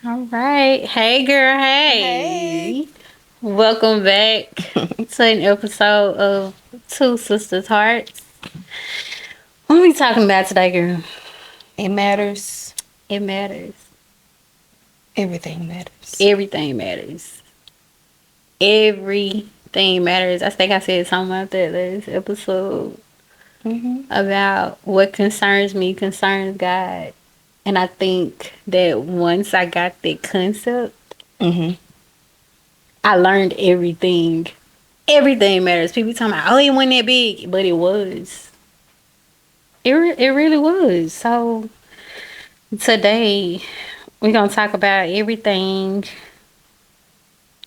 All right. Hey, girl. Hey. Hey. Welcome back to an episode of Two Sisters Hearts. What are we talking about today, girl? It matters. It matters. Everything matters. Everything matters. Everything matters. I think I said something about that last episode Mhm. about what concerns me concerns God. And I think that once I got that concept, Mhm. I learned everything. Everything matters. People talking about, oh, it wasn't that big, but it was. It really was. So today we're gonna talk about everything,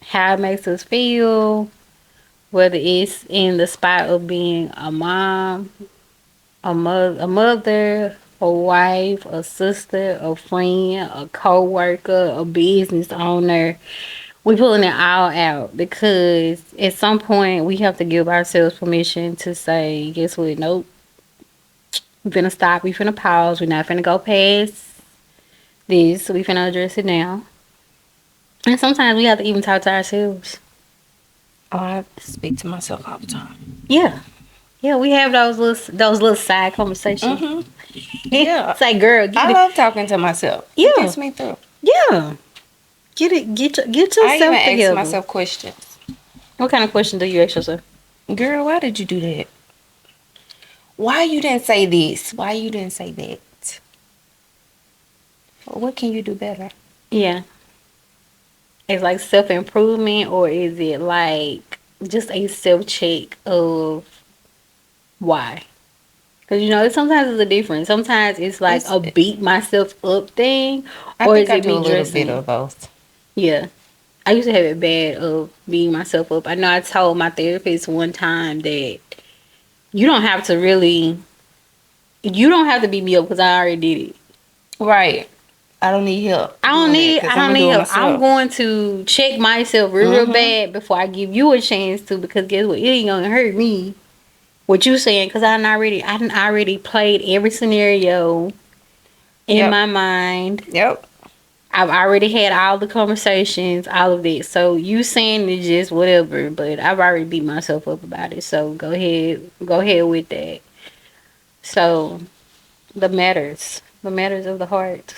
how it makes us feel, whether it's in the spot of being a mom, a mother, a wife, a sister, a friend, a co-worker, a business owner. We pulling it all out because at some point we have to give ourselves permission to say, guess what? Nope. We finna stop. We finna pause. We're not finna go past this. We finna address it now. And sometimes we have to even talk to ourselves. Oh, I speak to myself all the time. Yeah. Yeah, we have those little side conversations. Mhm. Yeah. Say, girl, I get it. love talking to myself. It Yeah. gets me through. Yeah. Get I even yourself ask together. myself questions. What kind of question do you ask yourself? Girl, why did you do that? Why you didn't say this? Why you didn't say that? What can you do better? Yeah. It's like self improvement, or is it like just a self check of why? Because sometimes it's a difference. Sometimes it's like It's a beat myself up thing, I or think is I it do me a little bit dressing? of both. Yeah. I used to have it bad of beating myself up. I know I told my therapist one time that you don't have to really, you don't have to beat me up because I already did it. Right. I don't need help I don't doing that need because I I'm don't gonna do need it help. I'm myself. going to check myself real Mhm. bad before I give you a chance to, because guess what? It ain't gonna hurt me. What you saying? Because I done already played every scenario in Yep. my mind. Yep. I've already had all the conversations, all of it. So you saying it's just whatever, but I've already beat myself up about it. So go ahead with that. So the matters of the heart.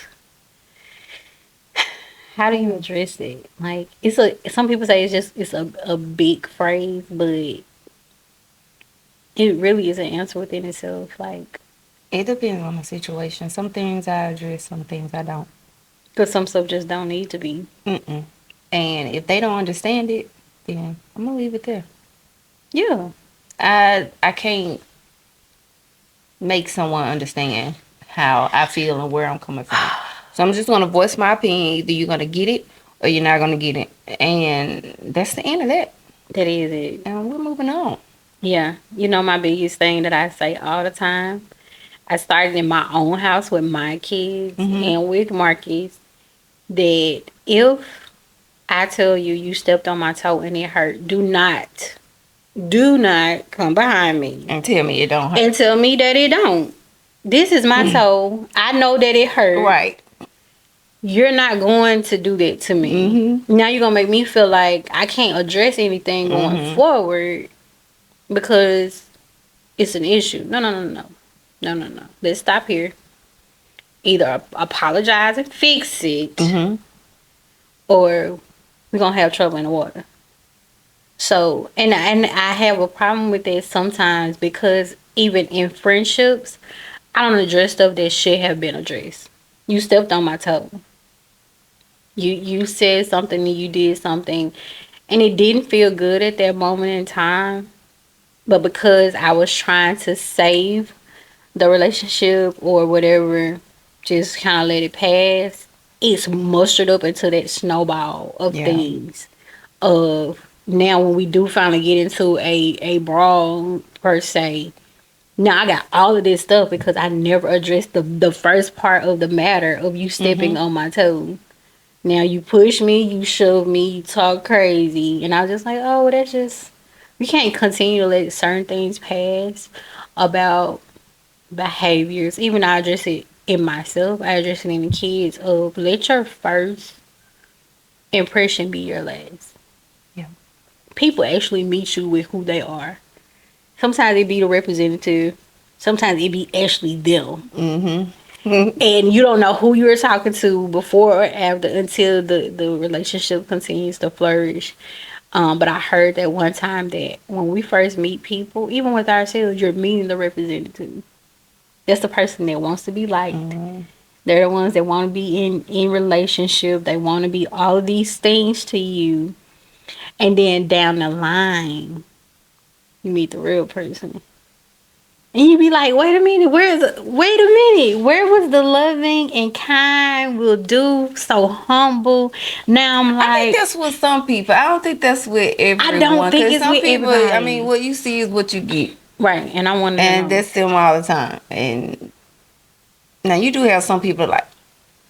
How do you address it? Like some people say it's a big phrase, but it really is an answer within itself. Like, It depends on the situation. Some things I address, some things I don't. because some stuff just don't need to be. Mm-mm. And if they don't understand it, then I'm gonna leave it there. Yeah, I can't make someone understand how I feel and where I'm coming from. So I'm just gonna voice my opinion. Either you're gonna get it or you're not gonna get it, and that's the end of that. that is it. And we're moving on. Yeah, my biggest thing that I say all the time. I started in my own house with my kids Mhm. and with Marcus, that if I tell you you stepped on my toe and it hurt, do not come behind me And tell me it don't and hurt. tell me that it don't. This is my toe. I know that it hurt. Right. You're not going to do that to me. Mhm. Now you're going to make me feel like I can't address anything going Mhm. forward because it's an issue. No, no, no, no. No, no, no. Let's stop here. Either apologize and fix it, Mhm. or we're going to have trouble in the water. So, and I have a problem with that sometimes because even in friendships, I don't address stuff that should have been addressed. You stepped on my toe. You said something and you did something, and it didn't feel good at that moment in time. But because I was trying to save the relationship or whatever, just kind of let it pass. It's mustered up into that snowball of Yeah. things. Of now, when we do finally get into a brawl per se, now I got all of this stuff because I never addressed the first part of the matter of you stepping Mhm. on my toe. Now you push me, you shove me, you talk crazy, and I was just like, oh, that's just, we can't continue to let certain things pass about behaviors. Even I address it in myself, I address it in the kids of let your first impression be your last. Yeah. People actually meet you with who they are. Sometimes it be the representative. Sometimes it be actually them. Mm-hmm. And you don't know who you're talking to before or after until the relationship continues to flourish. But I heard that one time that when we first meet people, even with ourselves, you're meeting the representative. That's the person that wants to be liked. Mm-hmm. They're the ones that want to be in relationship. They want to be all of these things to you. And then down the line, you meet the real person. And you be like, wait a minute, where was the loving and kind, will do, so humble? Now I'm I think like, that's with some people. I don't think that's with I don't everyone. think Because it's some with people, I everybody. mean, what you see is what you get. Right, and I wanted to And know. that's them all the time. And now you do have some people like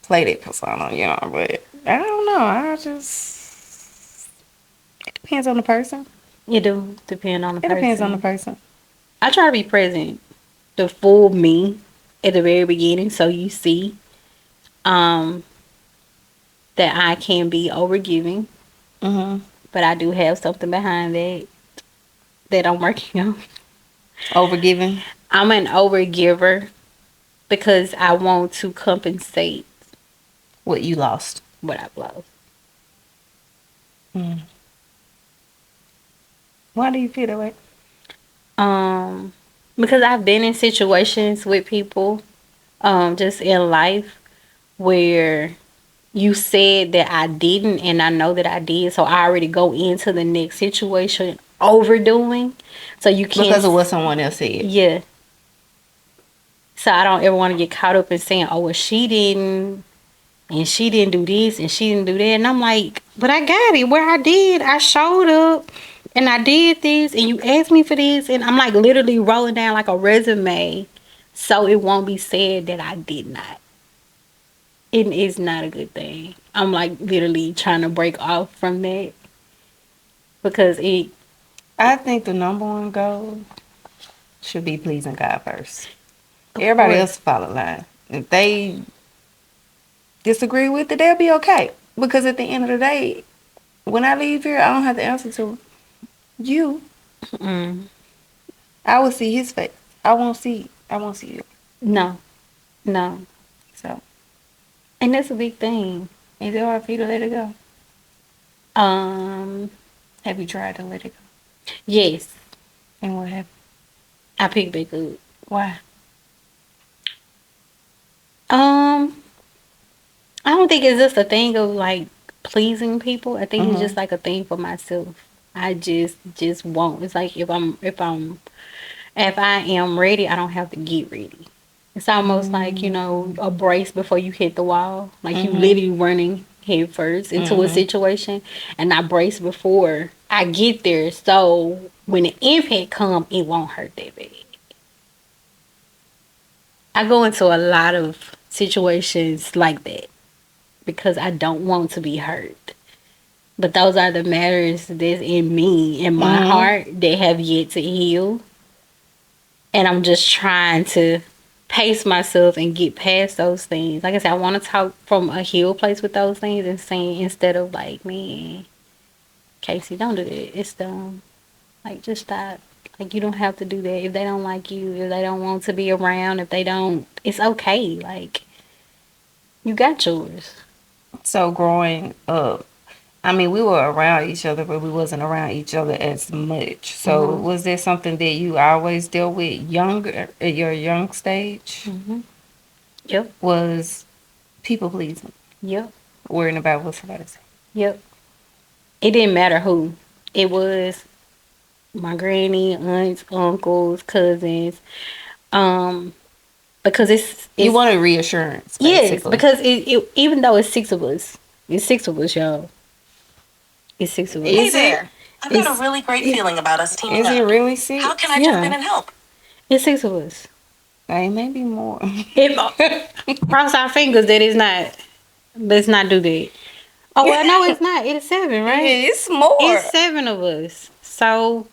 play that persona, you know, but I don't know. It depends on the person. It do depend on the It depends on the person. person. I try to be present, the full me at the very beginning, so you see um that I can be overgiving, Mm-hmm. but I do have something behind that I'm working on. Overgiving. I'm an overgiver because I want to compensate What you lost. what I've lost. Mm. Why do you feel that way? Um, because I've been in situations with people, just in life where you said that I didn't, and I know that I did, so I already go into the next situation overdoing, so you can't. Because of what someone else said. Yeah. So I don't ever want to get caught up in saying, "Oh, well, she didn't." And she didn't do this and she didn't do that. And I'm like, but I got it. Where I did, I showed up and I did this and you asked me for this. And I'm like literally rolling down like a resume so it won't be said that I did not. It is not a good thing. I'm like literally trying to break off from that because it, I think the number one goal should be pleasing God first. of Everybody course, else follow line. If they disagree with it, they'll be okay. Because at the end of the day, when I leave here, I don't have to answer to you. mm, I will see his face. I won't see you. no, no. So And that's a big thing. is it hard for you to let it go? Um, Have you tried to let it go? yes, And what happened? I picked back up. Why? Um, I don't think it's just a thing of like pleasing people. I think it's Mm-hmm. just like a thing for myself. I just won't. It's like if I am ready, I don't have to get ready. It's almost like, a brace before you hit the wall. Like you Mm-hmm. literally running head first into a Mm-hmm. situation and I brace before I get there so when the impact come it won't hurt that bad. I go into a lot of situations like that because I don't want to be hurt. But those are the matters that's in me, in my Mm-hmm. heart, that have yet to heal. And I'm just trying to pace myself and get past those things. Like I said, I want to talk from a healed place with those things and saying instead of like, man, Casey, don't do that. It's dumb. Like, just stop. Like, you don't have to do that. If they don't like you, if they don't want to be around, if they don't, it's okay. Like, you got yours. So growing up, I mean, we were around each other, but we wasn't around each other as much. So Mm-hmm. was there something that you always dealt with younger at your young stage? Mm-hmm. Yep. Was people pleasing, Yep. worrying about what somebody said. Yep. It didn't matter who. It was my granny, aunts, uncles, cousins. Um, because You it's wanted reassurance, yes, basically. because it even though it's six of us, y'all. It's six of us. Is it? I've got It's a really great feeling about us teaming Is it up. really six? How can I jump in yeah. and help? It's six of us. Hey, maybe more. If cross our fingers that it's not. Let's not do that. Oh well, no, it's not. It's seven, right? It's more. It's seven of us. So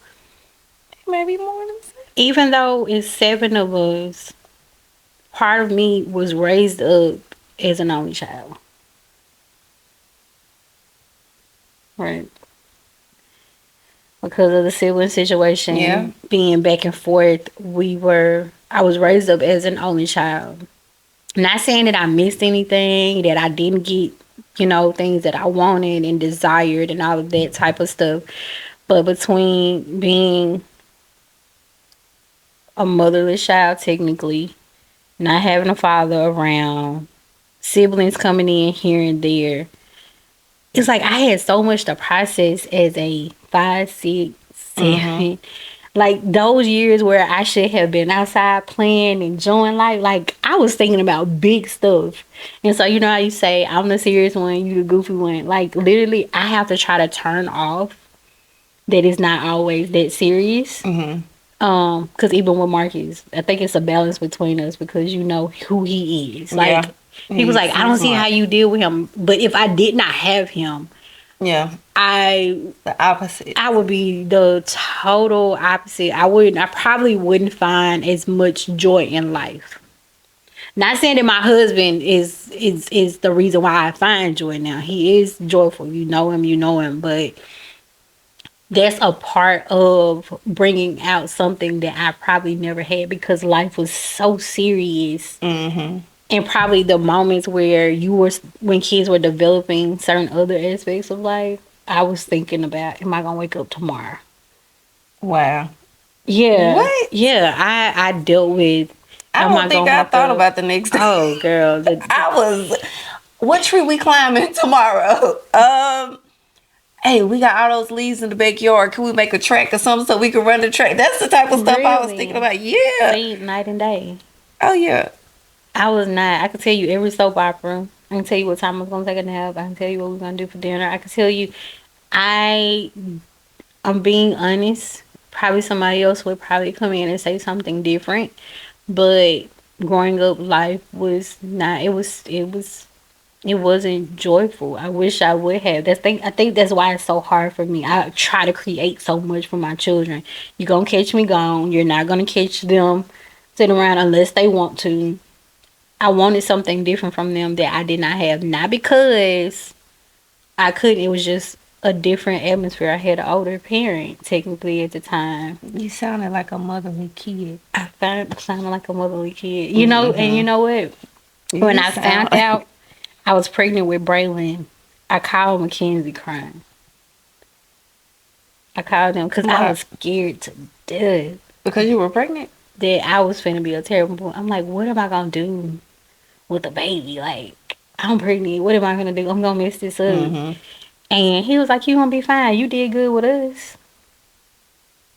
Maybe more than six. even though it's seven of us, part of me was raised up as an only child. Right. Because of the sibling Yeah. situation, being back and forth, I was raised up as an only child. Not saying that I missed anything, that I didn't get, things that I wanted and desired and all of that type of stuff. But between being a motherless child, technically, not having a father around, siblings coming in here and there, it's like I had so much to process as a 5, 6, Mm-hmm. 7. Like those years where I should have been outside playing, enjoying life. Like I was thinking about big stuff. And so you know how you say I'm the serious one, you the goofy one. Like literally I have to try to turn off that it's not always that serious. Mm-hmm. Because even with Marcus, I think it's a balance between us because you know who he is. Like Yeah. he was like, I don't He's see how smart. you deal with him. But if I did not have him, Yeah. I The opposite. I would be the total opposite. I probably wouldn't find as much joy in life. Not saying that my husband is the reason why I find joy now. He is joyful. You know him, but that's a part of bringing out something that I probably never had because life was so serious. Mm-hmm. And probably the moments where when kids were developing certain other aspects of life, I was thinking about, am I gonna wake up tomorrow? Wow. Yeah, What? yeah. I dealt with. I Am I don't think gonna I wake thought up? about the next day. Oh, girl. I was, what tree we climbing tomorrow? Hey, we got all those leaves in the backyard. Can we make a track or something so we can run the track? That's the type of stuff I was thinking Really, about. Yeah. late night and day. Oh yeah. I was not. I could tell you every soap opera. I can tell you what time I was gonna take a nap. I can tell you what we're gonna do for dinner. I can tell you. I I'm being honest. Probably somebody else would probably come in and say something different, but growing up, life was not. It wasn't joyful. I wish I would have. I think that's why it's so hard for me. I try to create so much for my children. You're gonna catch me gone. You're not gonna catch them sitting around unless they want to. I wanted something different from them that I did not have. Not because I couldn't. It was just a different atmosphere. I had an older parent technically at the time. You sounded like a motherly kid. I sounded like a motherly kid. And you Mm-hmm. know what? When You I sound found out I was pregnant with Braylon, I called Mackenzie crying. I called him because I Why? was scared to death Because you were pregnant. that I was finna be a terrible. I'm like, what am I gonna do with the baby? Like, I'm pregnant. What am I gonna do? I'm gonna mess this up. Mm-hmm. And he was like, you gonna be fine. You did good with us.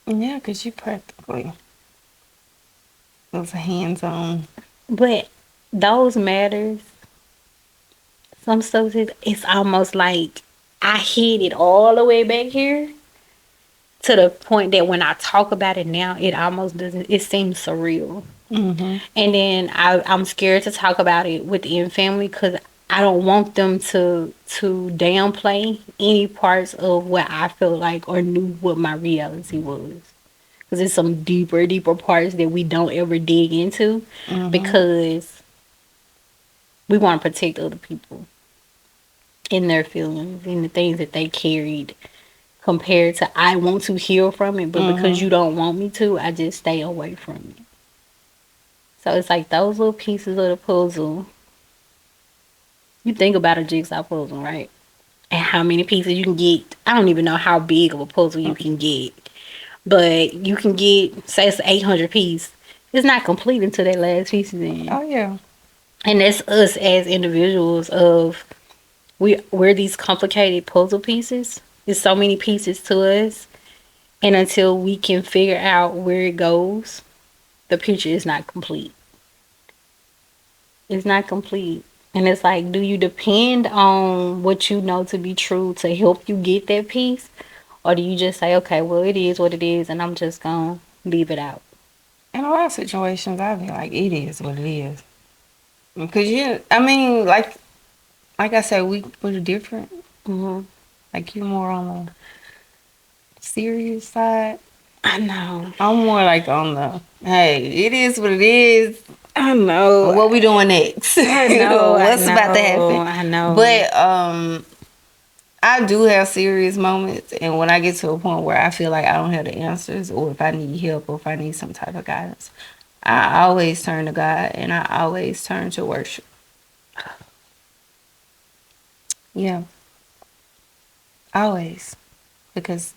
Yeah, because you practically was hands-on. But those matters, some stuff is it's almost like I hid it all the way back here to the point that when I talk about it now, it almost doesn't. It seems surreal. Mm-hmm. And then I'm scared to talk about it within family because I don't want them to downplay any parts of what I felt like or knew what my reality was. Because there's some deeper parts that we don't ever dig into Mm-hmm. because we want to protect other people in their feelings and the things that they carried compared to I want to heal from it, but because Mm-hmm. you don't want me to, I just stay away from it. So it's like those little pieces of the puzzle. You think about a jigsaw puzzle, right? And how many pieces you can get. I don't even know how big of a puzzle you can get. But you can get, say it's 800 piece. It's not complete until that last piece is in. Oh yeah. And that's us as individuals of we're these complicated puzzle pieces. There's so many pieces to us. And until we can figure out where it goes, the picture is not complete. It's not complete. And it's like, do you depend on what you know to be true to help you get that piece? Or do you just say, okay, well, it is what it is, and I'm just going to leave it out? In a lot of situations, I'd be like, it is what it is. Because I mean, like I said, we're different. Hmm. Like you're more on the serious side. I know. I'm more like on the, hey, it is what it is. I know. What we doing next? I know. What's about to happen? I know. But I do have serious moments, and when I get to a point where I feel like I don't have the answers, or if I need help, or if I need some type of guidance, I always turn to God, and I always turn to worship. Yeah, always, because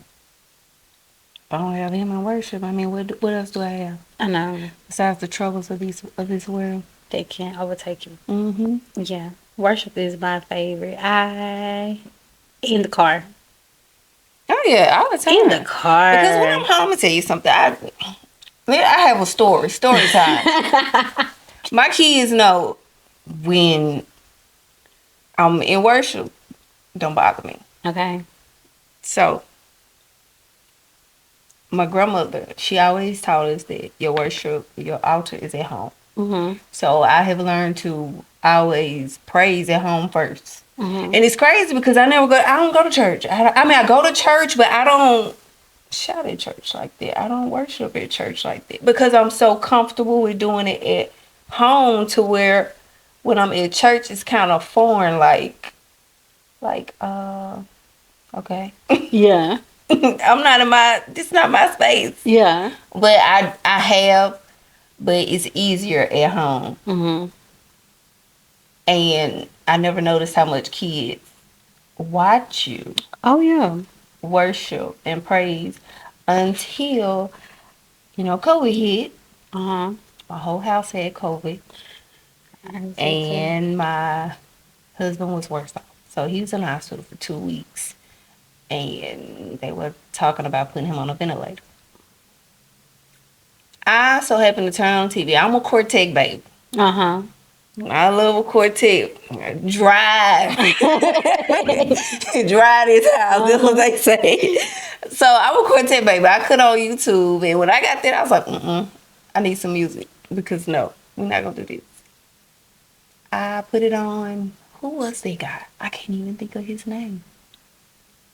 if I don't have Him in worship, I mean, what else do I have I know besides the troubles of this world? they can't overtake you. Mm-hmm. Yeah, worship is my favorite. I in the car, Oh yeah, all the in the time. Because when I'm car. home, I'm gonna tell you something. I have a story time. My kids know when I'm in worship, don't bother me. Okay. So my grandmother, she always taught us that your worship, your altar is at home. Mhm. So I have learned to always praise at home first. Mhm. And it's crazy because I don't go to church. I mean, I go to church, but I don't shout at church like that. I don't worship at church like that because I'm so comfortable with doing it at home to where when I'm at church, it's kind of foreign. Like, okay. Yeah. I'm not in this not my space. Yeah. But I have, but it's easier at home. Mhm. And I never noticed how much kids watch you Oh yeah. worship and praise until, COVID hit. Uh huh. My whole house had COVID. I was it too. And my husband was worse off. So he was in the hospital for 2 weeks. And they were talking about putting him on a ventilator. I so happened to turn on TV. I'm a Cortec baby. Uh huh. I love a quartet. Drive. Drive this house. That's what they say. So I'm a quartet baby. I cut on YouTube. And when I got there, I was like, I need some music. Because no, we're not going to do this. I put it on. Who was that guy? I can't even think of his name.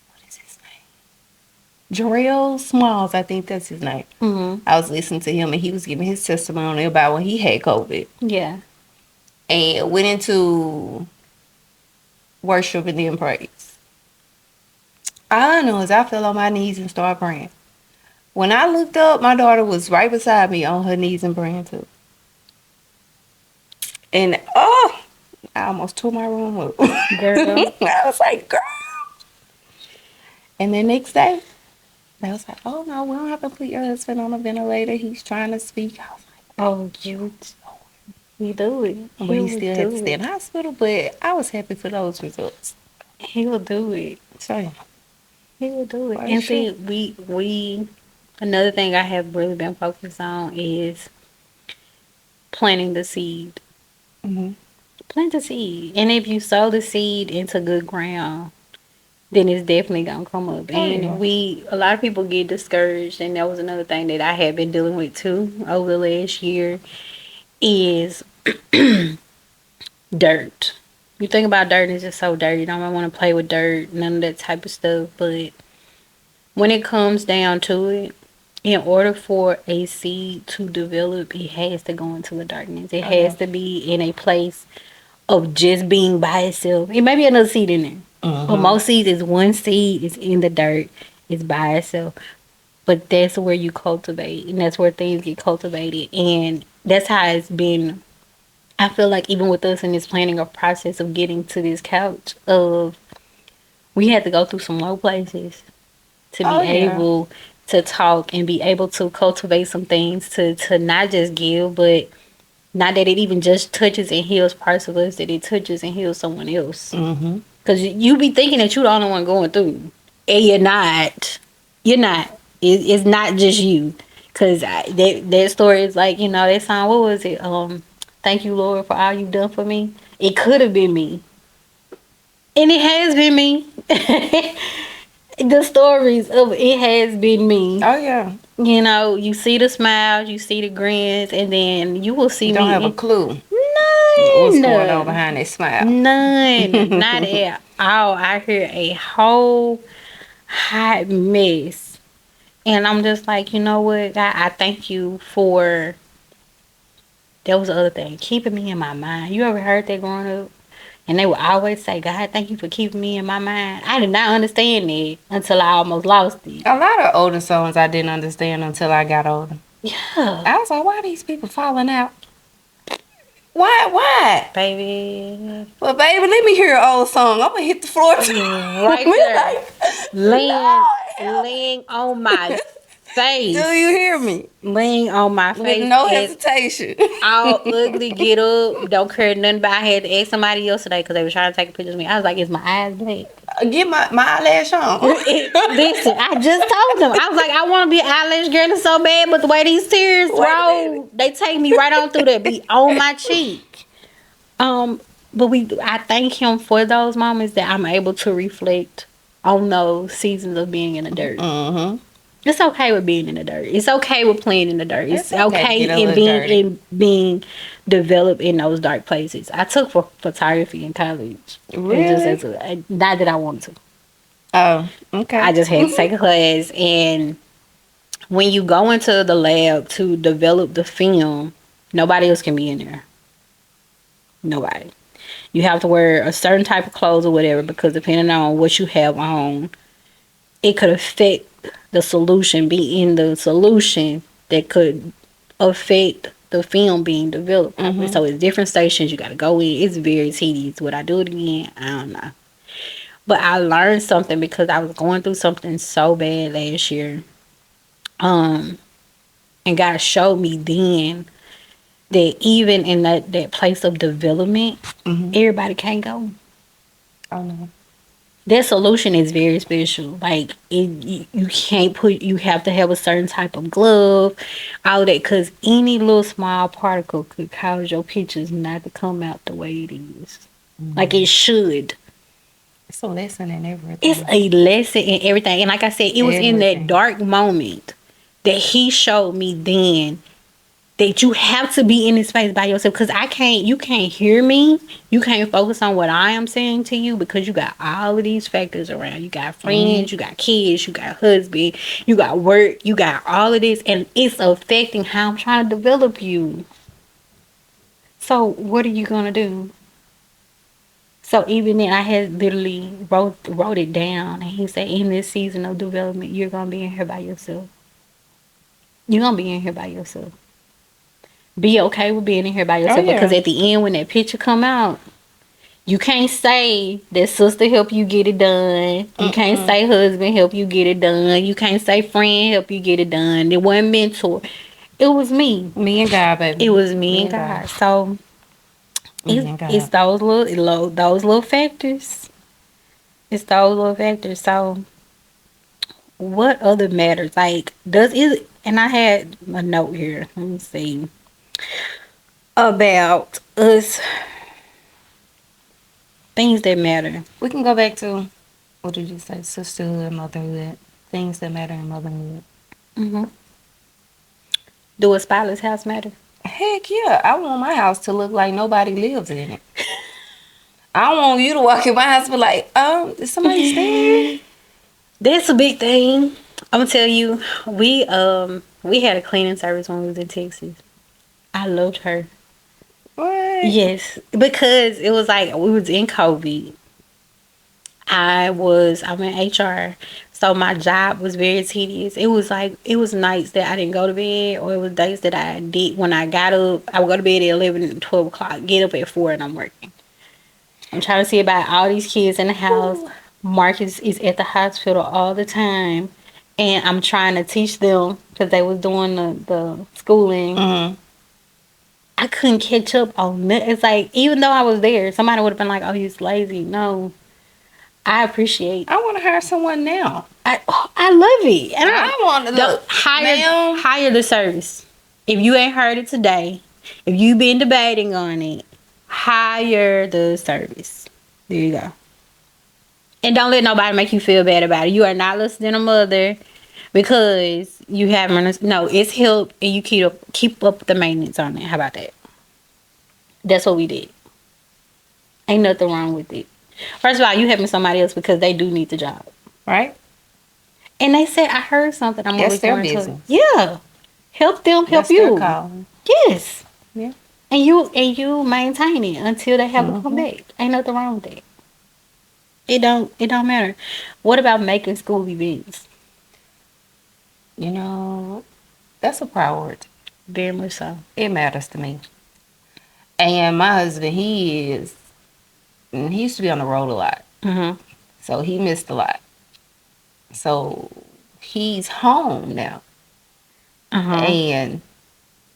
What is his name? Jarrell Smalls, I think that's his name. Mhm. I was listening to him and he was giving his testimony about when he had COVID. Yeah. And went into worship and then praise. All I know is I fell on my knees and started praying. When I looked up, my daughter was right beside me on her knees and praying too. And I almost tore my room up. Girl. I was like, girl. And the next day, they was like, oh no, we don't have to put your husband on a ventilator. He's trying to speak. I was like, Oh, you do it. but He he will still had to do stay in it. the hospital. But I was happy for those results. He will do it. So yeah, He will do it. for And sure. see, we another thing I have really been focused on is planting the seed. Hmm. Plant the seed, and if you sow the seed into good ground, then it's definitely gonna come up. Oh yeah. And a lot of people get discouraged, and that was another thing that I had been dealing with too over the last year is dirt. You think about dirt, and it's just so dirty. You don't want to play with dirt, none of that type of stuff. But when it comes down to it, in order for a seed to develop, it has to go into the darkness. It Oh yeah. has to be in a place of just being by itself. It may be another seed in there. But Hmm. most seeds is one seed, is in the dirt, it's by itself. But that's where you cultivate, and that's where things get cultivated. And that's how it's been. I feel like even with us in this planning of process of getting to this couch, of we had to go through some low places to be Oh yeah. able to talk and be able to cultivate some things to not just give, but not that it even just touches and heals parts of us, that it touches and heals someone else. Hmm. Because you be thinking that you're the only one going through, and you're not. You're not. It's not just you. Because that story is like, that song, what was it? Thank you, Lord, for all you've done for me. It could have been me. And it has been me. The stories of it has been me. Oh yeah. You see the smiles, you see the grins, and then you will see You don't me have a in clue what's going on none. behind that smile. None. Not at all. I hear a whole hot mess. And I'm just like, you know what? God, I thank you for that was the other thing. Keeping me in my mind. You ever heard that growing up? And they would always say, God, thank you for keeping me in my mind. I did not understand it until I almost lost it. A lot of older songs I didn't understand until I got older. Yeah. I was like, why are these people falling out? Why? Baby. Well, baby, let me hear an old song. I'm gonna hit the floor too. Right We there. Laying, Lord. laying on my face. Do you hear me? Laying on my face. With no as hesitation. all ugly, get up, don't care nothing about. I had to ask somebody yesterday because they were trying to take a picture of me. I was like, is my eyes black? Get my eyelash on. Listen, I just told them. I was like, I want to be an eyelash girl so bad, but the way these tears Wait a roll, they take me right on through that, be on my cheek. But I thank him for those moments that I'm able to reflect on those seasons of being in the dirt. Mm-hmm. It's okay with being in the dirt. It's okay with playing in the dirt. It's It's okay to okay get a in little being dirty. being developed in those dark places. I took for photography in college. Really? It just not that I wanted to. Oh, okay. I just had to take a class, and when you go into the lab to develop the film, nobody else can be in there. Nobody. You have to wear a certain type of clothes or whatever because depending on what you have on, it could affect the solution, be in the solution that could affect the film being developed. Mhm. So it's different stations you got to go in. It's very tedious. Would I do it again? I don't know. But I learned something because I was going through something so bad last year. And God showed me then that even in that place of development, Mhm. everybody can't go. Oh no. That solution is very special. Like you can't put. You have to have a certain type of glove, all that, because any little small particle could cause your pictures not to come out the way it is, like it should. It's a lesson in everything. It's a lesson in everything, and like I said, it was in that Everything. dark moment that He showed me then that you have to be in this space by yourself, because you can't hear me, you can't focus on what I am saying to you because you got all of these factors around. You got friends, you got kids, you got husband, you got work, you got all of this, and it's affecting how I'm trying to develop you. So what are you gonna do? So even then, I had literally wrote it down, and He said, in this season of development, you're gonna be in here by yourself. You're gonna be in here by yourself. Be okay with being in here by yourself, yeah. because at the end when that picture come out, you can't say that sister help you get it done. You can't say husband help you get it done. You can't say friend help you get it done. It wasn't mentor. It was me. Me and God, baby. It was me and God. So Me and God. it's those little factors. It's those little factors. So what other matters? Like and I had a note here. Let me see. About us, things that matter. We can go back to, what did you say? Sisterhood, motherhood. Things that matter in motherhood. Mm-hmm. Do a spotless house matter? Heck yeah. I want my house to look like nobody lives in it. I want you to walk in my house and be like, is somebody staying here? That's a big thing. I'm gonna tell you, we had a cleaning service when we was in Texas. I loved her. What? Yes, because it was like we was in COVID. I'm in HR, so my job was very tedious. It was nights that I didn't go to bed, or it was days that I did. When I got up, I would go to bed at 11, 12 o'clock, get up at 4, and I'm working. I'm trying to see about all these kids in the house. Marcus is at the hospital all the time, and I'm trying to teach them because they was doing the schooling. Mm-hmm. I couldn't catch up on it. It's like, even though I was there, somebody would have been like, "Oh, he's lazy." No, I appreciate. I want to hire someone now. I love it, and I want to look. hire the service. If you ain't heard it today, if you've been debating on it, hire the service. There you go. And don't let nobody make you feel bad about it. You are not less than a mother because you haven't. No, it's help, and you keep up the maintenance on it. How about that? That's what we did. Ain't nothing wrong with it. First of all, you helping somebody else because they do need the job, Right? and they said, "I heard something. I'm That's gonna their look into it." business. Yeah, help them, help That's their you. call. Yes. Yeah. And you maintain it until they have to come Mm-hmm. back. Ain't nothing wrong with that. It don't matter. What about making school events? You know, that's a priority. Very much so. It matters to me. And my husband, he used to be on the road a lot. Mhm. So he missed a lot. So he's home now. Uh huh. And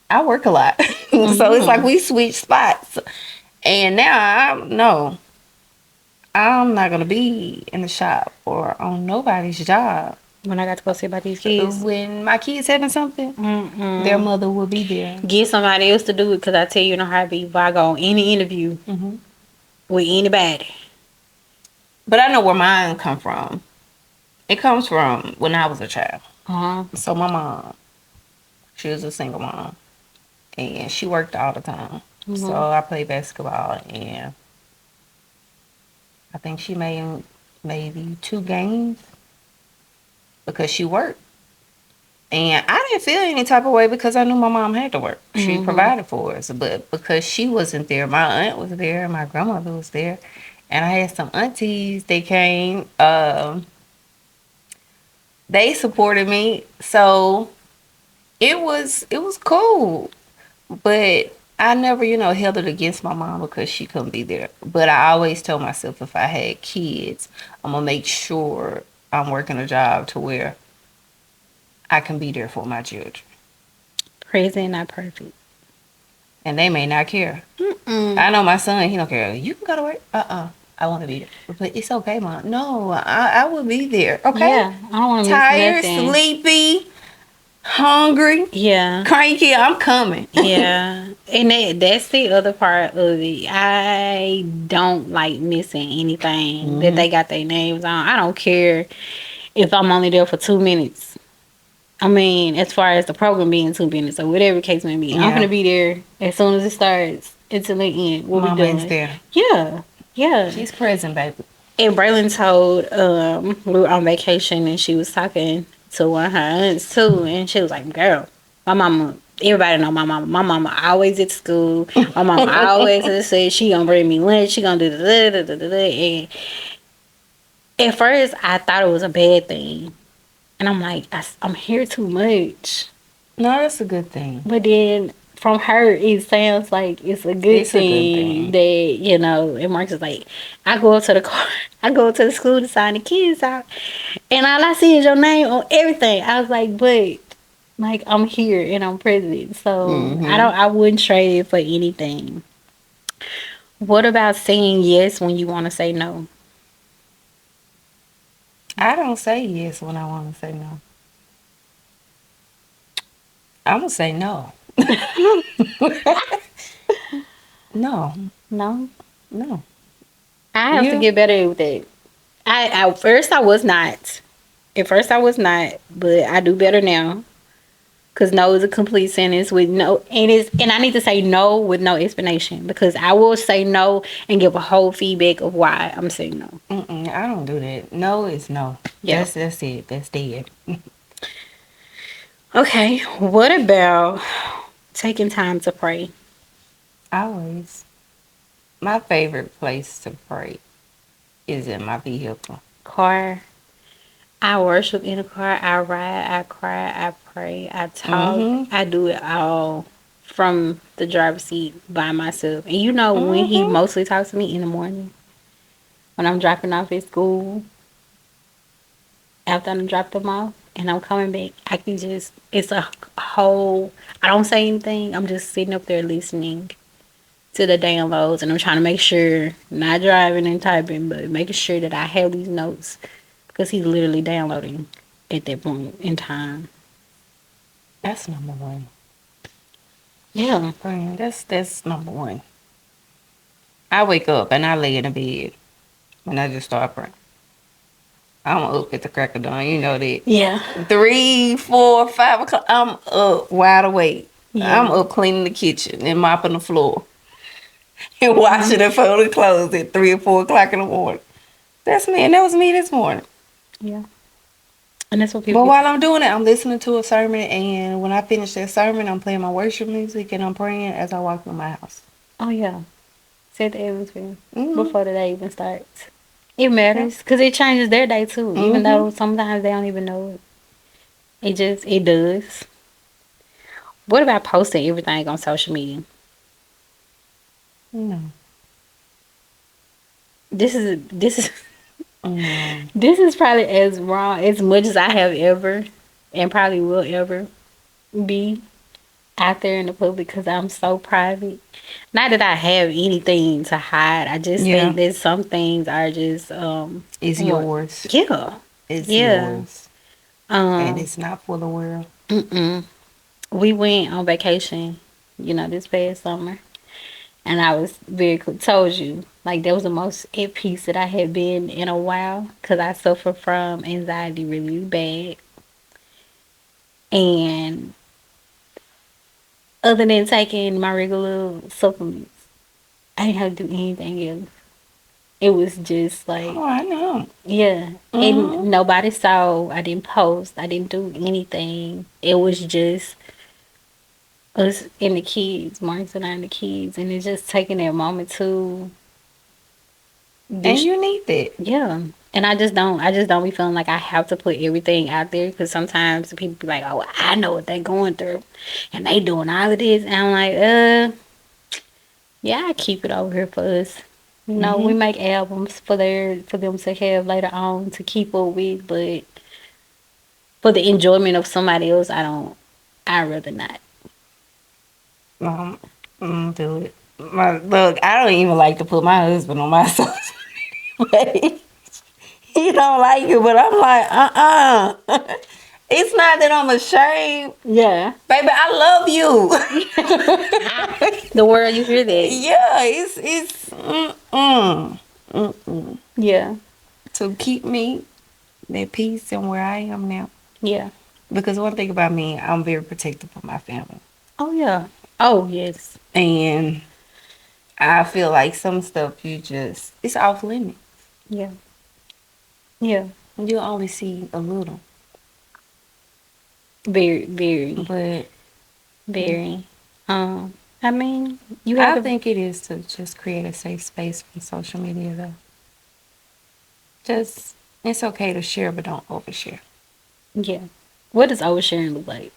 I work a lot. So it's like Mhm. we switch spots. And now I'm not gonna be in the shop or on nobody's job. When I got to go see about these kids. When my kids having something, their Mm-mm. mother will be there. Get somebody else to do it because I tell you know how to be. If I go on any interview Hmm. with anybody. But I know where mine come from. It comes from when I was a child. Uh huh. So my mom, she was a single mom, and she worked all the time. So Mhm. I played basketball, and I think she made maybe 2 games because she worked. And I didn't feel any type of way because I knew my mom had to work. She Mhm. provided for us. But because she wasn't there, my aunt was there, my grandmother was there, and I had some aunties. They came. They supported me, so it was cool. But I never, held it against my mom because she couldn't be there. But I always told myself if I had kids, I'm gonna make sure I'm working a job to where I can be there for my children, Crazy and not perfect. and they may not care. Mm-mm. I know my son, he don't care. You can go to work. I want to be there. But it's okay, Mom. No, I will be there. Okay? Yeah, I don't want to miss Tired, nothing. sleepy, hungry, Yeah, cranky. I'm coming. yeah, and that's the other part of it. I don't like missing anything that Hmm. they got their names on. I don't care if I'm only there for 2 minutes. I mean, as far as the program being 2 minutes or whatever the case may be, I'm Yeah. gonna be there as soon as it starts until the end. What we Mama is doing? there. Yeah, yeah. She's present, baby. And Braylon told we were on vacation and she was talking to one of her aunts too, and she was like, "Girl, my mama." Everybody know my mama. My mama always at school. My mama always said she gonna bring me lunch. She gonna do the. And at first, I thought it was a bad thing, and I'm like, I'm here too much. No, that's a good thing. But then from her, it sounds like it's a good It's a good thing thing. that, and Mark's is like, I go up to the car, I go up to the school to sign the kids out, and all I see is your name on everything. I was like, but, like, I'm here and I'm present. So Hmm. I wouldn't trade it for anything. What about saying yes when you want to say no? I don't say yes when I want to say no. I'm going to say no. No, No? no. I have to You? get better with it. At first I was not. At first I was not, but I do better now. Cause no is a complete sentence with no, and I need to say no with no explanation because I will say no and give a whole feedback of why I'm saying no. Mm-mm, I don't do that. No is no. Yeah. That's it. That's dead. Okay. What about taking time to pray? Always. My favorite place to pray is in my vehicle. Car. I worship in the car. I ride. I cry. I pray. I talk. Mm-hmm. I do it all from the driver's seat by myself. And when he Mm-hmm. mostly talks to me in the morning when I'm dropping off at school after I dropped them off and I'm coming back, I can just, it's a whole, I don't say anything. I'm just sitting up there listening to the downloads and I'm trying to make sure, not driving and typing, but making sure that I have these notes because he's literally downloading at that point in time. That's number one. Yeah. Praying. That's number one. I wake up and I lay in the bed and I just start praying. I'm up at the crack of dawn. You know that. Yeah. 3, 4, 5 o'clock. I'm up wide awake. I'm Yeah. up cleaning the kitchen and mopping the floor and washing and folding clothes at 3 or 4 o'clock in the morning. That's me, and that was me this morning. Yeah. And that's what But people. while I'm doing it, I'm listening to a sermon, and when I finish that sermon, I'm playing my worship music and I'm praying as I walk through my house. Oh yeah, set the atmosphere Mm-hmm. before the day even starts. It Yeah. matters because it changes their day too. Even Mm-hmm. though sometimes they don't even know it. It does. What about posting everything on social media? No. This is No. this is probably as wrong as much as I have ever and probably will ever be out there in the public because I'm so private. Not that I have anything to hide. I just Yeah. think that some things are just It's what yours. yeah. It's Yeah. yours. And Um it's not for the world. mm-mm. We went on vacation, this past summer. And I was told you, like, that was the most at peace that I had been in a while because I suffer from anxiety really bad. And other than taking my regular supplements, I didn't have to do anything else. It was just like, Oh, I know. yeah. Mm-hmm. And nobody saw, I didn't post, I didn't do anything. It was just us and the kids, Marcus and I and the kids. And it's just taking that moment to And dis- you need that. yeah. And I just don't be feeling like I have to put everything out there because sometimes people be like, oh, I know what they're going through and they doing all of this. And I'm like, yeah, I keep it over here for us. We Mm-hmm. make albums for them to have later on to keep up with, but for the enjoyment of somebody else, I'd rather not. Um, do it. Look, I don't even like to put my husband on my social media. He don't like it, but I'm like, It's not that I'm ashamed. Yeah. Baby, I love you. The world, you hear that. Yeah, it's mm-mm. Yeah. To keep me at peace and where I am now. Yeah. Because one thing about me, I'm very protective of my family. Oh, yeah. Oh, yes. And I feel like some stuff it's off limit. Yeah. Yeah. You only see a little. Very, very, But very. I mean, you I have to. think it is to just create a safe space from social media though. Just it's okay to share but don't overshare. Yeah. What does oversharing look like?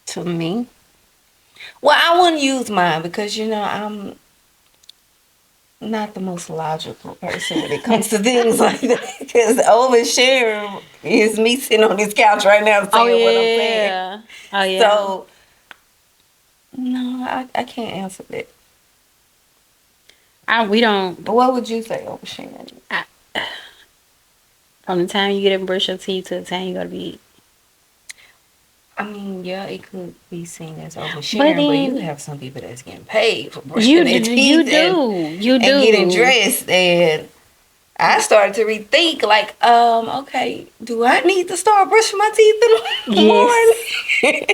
To me. Well, I wouldn't use mine because I'm not the most logical person when it comes to things like that. Because oversharing is me sitting on this couch right now saying Oh what I'm saying. yeah. Oh yeah. So no, I can't answer that. We don't. But what would you say oversharing? From the time you get up and brush your teeth to the time you go to bed. I mean, yeah, it could be seen as oversharing, But but you then have some people that's getting paid for brushing you their do. teeth You and do. getting dressed. And I started to rethink, like, okay, do I need to start brushing my teeth in the Yes. morning?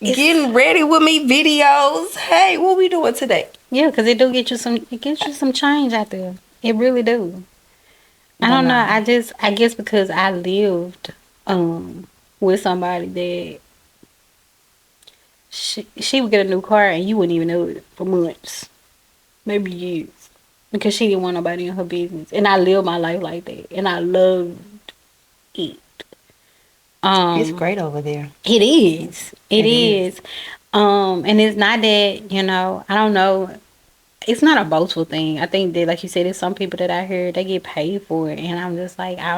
Getting ready with me videos. Hey, what we doing today? Yeah, because it do get you some. It gets you some change out there. It really do. I don't know. I guess because I lived with somebody that she would get a new car and you wouldn't even know it for months, maybe years, because she didn't want nobody in her business. And I lived my life like that, and I loved it. It's great over there. It is. It It is. is. And it's not that I don't know. It's not a boastful thing. I think that, like you said, there's some people that I hear they get paid for it, and I'm just like, I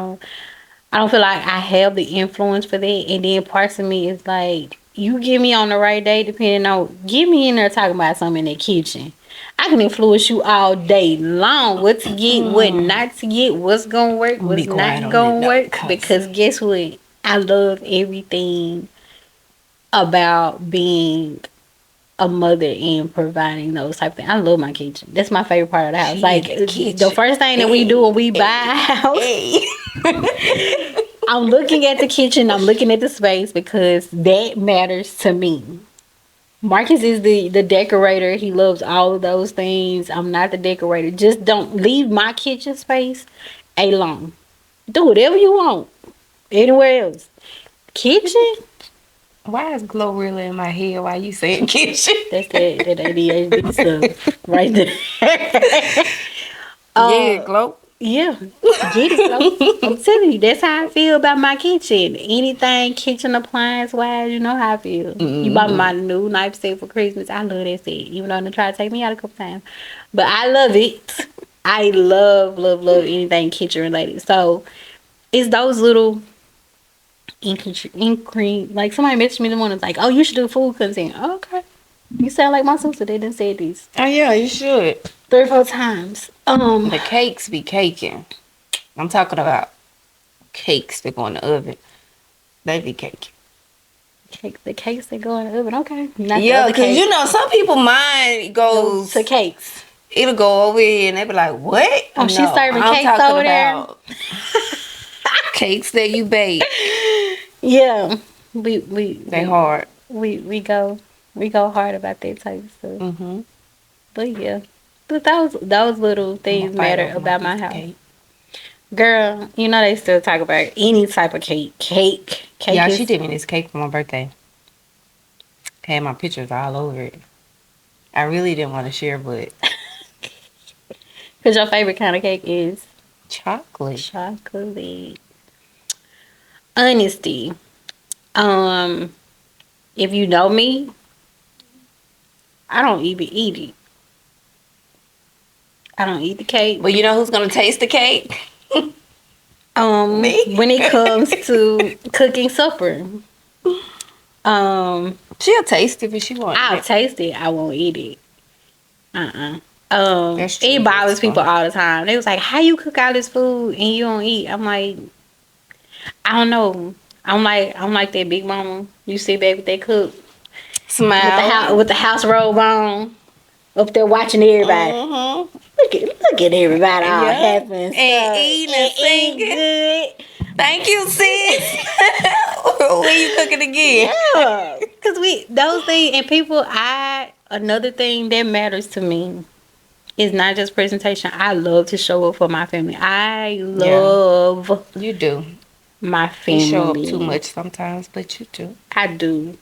don't feel like I have the influence for that. And then parts of me is like, you get me on the right day, depending on, get me in there talking about something in the kitchen. I can influence you all day long. What to get, what not to get, what's gonna work, Be what's quiet not on gonna that work. note, Because guess what? I love everything about being a mother and providing those type of things. I love my kitchen. That's my favorite part of the house. She Like in the kitchen. the first thing that we do when we buy a house, Hey. I'm looking at the kitchen, I'm looking at the space because that matters to me. Marcus is the decorator. He loves all of those things. I'm not the decorator. Just don't leave my kitchen space alone. Do whatever you want. Anywhere else? Kitchen? Why is Glorilla in my head while you saying kitchen? That's that ADHD stuff right there. Yeah, uh, Glow. yeah, get it, Flo. I'm telling you, that's how I feel about my kitchen. Anything kitchen appliance wise, you know how I feel. You bought me my new knife set for Christmas. I love that set, even though they tried to take me out a couple times, but I love it. I love anything kitchen related. So it's those little incre like somebody messaged me the morning like, oh, you should do food content. Oh, okay. You sound like my sister. They done said this Oh yeah, you should. 3 or 4 times. The cakes be caking. I'm talking about cakes that go in the oven. They be caking. The cakes that go in the oven. Okay. Not the Yeah, other because cakes. you know some people mind goes To cakes. it'll go over here and they be like, what? Oh, she's serving I'm cakes talking over there? about cakes that you bake. Yeah. They hard. We go hard about that type of stuff. Mm-hmm. But yeah. But those little things matter about my house. Cake. Girl, you know they still talk about any type of cake. Cake Yeah, is, she did me this cake for my birthday. Had my pictures all over it. I really didn't want to share, but because your favorite kind of cake is chocolate. chocolate. Honesty. If you know me, I don't even eat it. I don't eat the cake. But you know who's gonna taste the cake? Me. When it comes to cooking supper, She'll taste it if she wants. I'll taste it. I won't eat it. That's true. It bothers That's people fine. all the time. They was like, "How you cook all this food and you don't eat?" I'm like, I don't know. I'm like that big mama. You sit back with that cook Smile. with the house robe on, up there watching everybody. Mm-hmm. Look at everybody all Yeah. happy and stuff. eating and singing. good. Thank you, sis. When you cooking again? Yeah, because those things and people. Another thing that matters to me is not just presentation. I love to show up for my family. I love You do. my You family. show up too much sometimes, but you do. I do.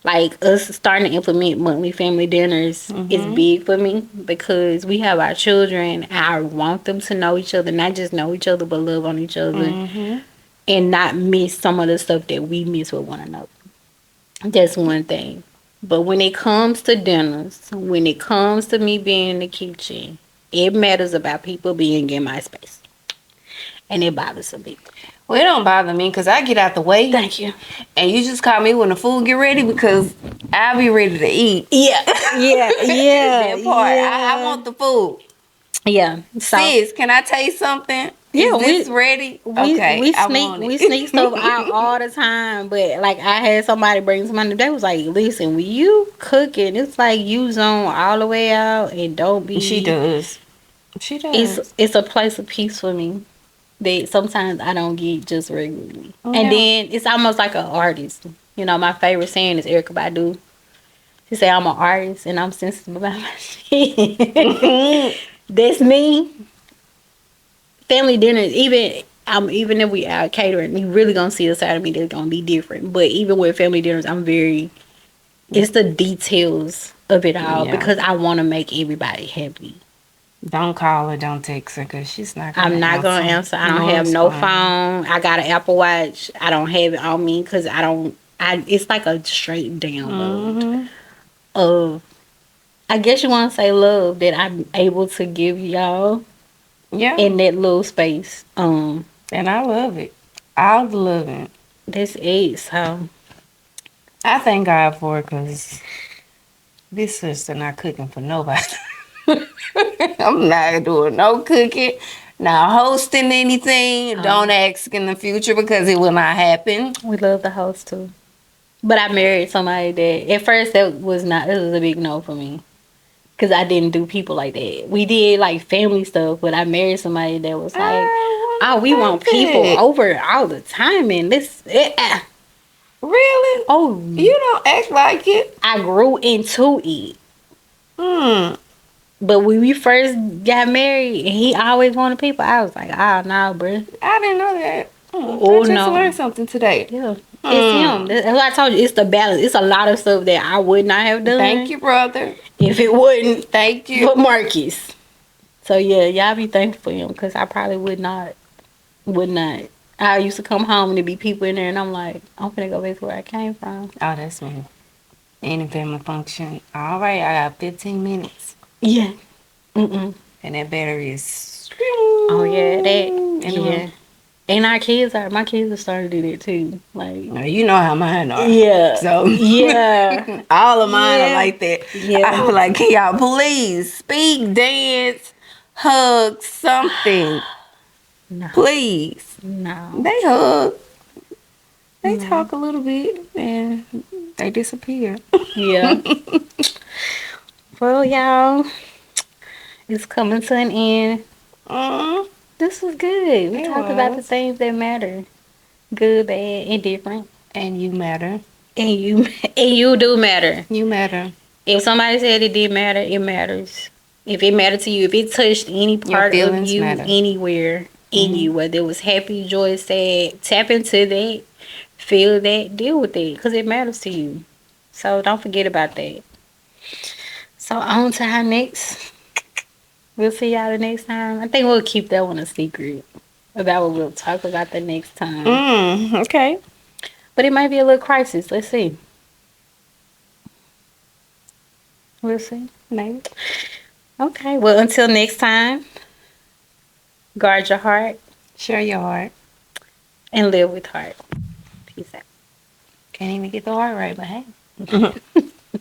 Like us starting to implement monthly family dinners is big for me because we have our children. And I want them to know each other, not just know each other, but love on each other, and not miss some of the stuff that we miss with one another. That's one thing. But when it comes to dinners, when it comes to me being in the kitchen, it matters about people being in my space, and it bothers some people. Well, it don't bother me because I get out the way. Thank you. And you just call me when the food get ready because I'll be ready to eat. Yeah, That part. I want the food. Yeah. So Sis, can I taste something? Yeah, Is this ready? Okay, we I want we it. sneak stuff out all the time. But like I had somebody bring somebody, they was like, "Listen, when you cooking, it's like you zone all the way out and don't be." She does. She does. It's a place of peace for me that sometimes I don't get just regularly. Oh, And yeah. then it's almost like an artist. You know, my favorite saying is Erykah Badu. She say I'm an artist and I'm sensitive about my shit. That's me. Family dinners, even if we out catering, you really gonna see a side of me that's gonna be different. But even with family dinners, it's the details of it all Yeah. because I want to make everybody happy. Don't call her, don't text her because she's not gonna I'm not gonna answer. I don't have it's no fine. phone. I got an Apple Watch. I don't have it on me because it's like a straight download of, I guess you want to say, love that I'm able to give y'all Yeah. in that little space. And I love it. All the loving. That's it. So I thank God for it because this sister not cooking for nobody. I'm not doing no cooking, not hosting anything. Don't ask in the future because it will not happen. we love the house too. But I married somebody that at first it was a big no for me. Cause I didn't do people like that. We did like family stuff, but I married somebody that was like, "Oh, we want people over all the time," and this. Really? Oh, You don't act like it. I grew into it. But when we first got married, and he always wanted people, I was like, "Oh no, bruh." I didn't know that. Oh I just no. learned something today. Yeah. It's him. That's what I told you. It's the balance. It's a lot of stuff that I would not have done. Thank you, brother. If it wasn't Thank for you. Marcus. So yeah, y'all be thankful for him because I probably would not. Would not. I used to come home and there be people in there and I'm like, I'm finna go back to where I came from. Oh, that's me. Any family function. All right, I got 15 minutes. Yeah. Mm-mm. And that battery is. Oh yeah, that. in the Yeah. room. And my kids are starting to do that too. Like, Now, you know how mine are. yeah. So, Yeah. all of mine are Yeah. like that. Yeah. I feel like, can y'all please speak, dance, hug, something? No. Please. No. They hug. They No. talk a little bit and they disappear. Yeah. Well, y'all, it's coming to an end. Mm, This was good. We It talked about the was. things that matter. Good, bad, indifferent. and you matter. And you and you do matter. You matter. If somebody said it did matter, it matters. If it mattered to you, if it touched any Your part of feelings you matter. anywhere in you, whether it was happy, joy, sad, tap into that, feel that, deal with it, because it matters to you. So don't forget about that. So on to our next. We'll see y'all the next time. I think we'll keep that one a secret about what we'll talk about the next time. Okay. But it might be a little crisis. Let's see. We'll see. Maybe. Okay. Well, until next time, guard your heart Share your heart. and live with heart. Peace out. Can't even get the heart right, but hey.